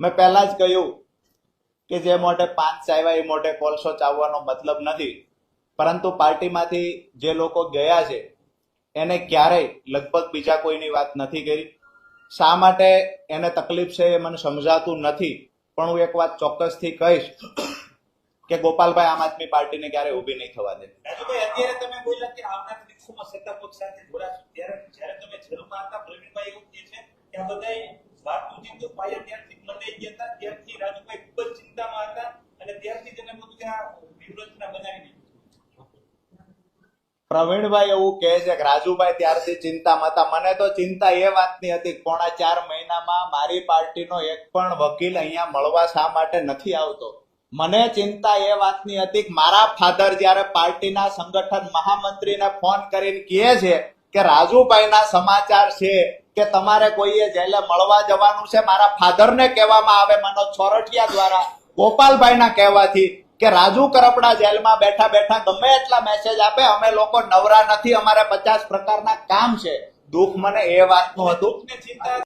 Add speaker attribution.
Speaker 1: મેં પહેલા જ કહ્યું કે જે મોઢે પાંચ ચાવ્યા એ મોઢે કોલસો ચાવવાનો મતલબ નથી, પરંતુ પાર્ટીમાંથી જે લોકો ગયા છે એને ક્યારેય લગભગ બીજા કોઈની વાત નથી કરી. શા માટે એને તકલીફ છે એ મને સમજાતું નથી, પણ હું એક વાત ચોક્કસથી કહીશ કે ગોપાલભાઈ આમ આદમી પાર્ટીને ક્યારે ઊભી નહીં થવા દે.
Speaker 2: રાજુભાઈ, અત્યારે તમે બોલ્યા કે આવનારા દિવસોમાં સત્તા પક્ષ સાથે જોડાશો, જ્યારે તમે જેલમાં હતા, પ્રવીણભાઈ એવું કહે છે કે આ બધાય વાતનું જીતું પાયા ત્યારથી મંડાઈ ગયા હતા, ત્યારથી રાજુભાઈ ખૂબ જ ચિંતામાં હતા અને ત્યારથી તેને બધું કે આ વ્યૂહરચના બનાવી દીધી.
Speaker 1: પ્રવીણભાઈ એવું કહે છે કે રાજુભાઈ ત્યારથી ચિંતામાં હતા. મને તો ચિંતા એ વાતની હતી કે પોણા 4 મહિનામાં મારી પાર્ટીનો એક પણ વકીલ અહીંયા મળવા શા માટે નથી આવતો. મને ચિંતા એ વાતની હતી કે મારા ફાધર જયારે પાર્ટીના સંગઠન મહામંત્રીને ફોન કરીને કહે છે કે રાજુભાઈના સમાચાર છે કે તમારે કોઈએ જેલે મળવા જવાનું છે, મારા ફાધરને કહેવામાં આવે મનોજ છોરઠિયા દ્વારા ગોપાલભાઈના કહેવાથી કે રાજુ કરપડા જેલમાં બેઠા બેઠા ગમે એટલા મેસેજ આપે, અમે લોકો નવરા નથી, અમારે 50 પ્રકારના કામ છે. દુઃખ મને એ વાતનું હતું.
Speaker 2: ચિંતા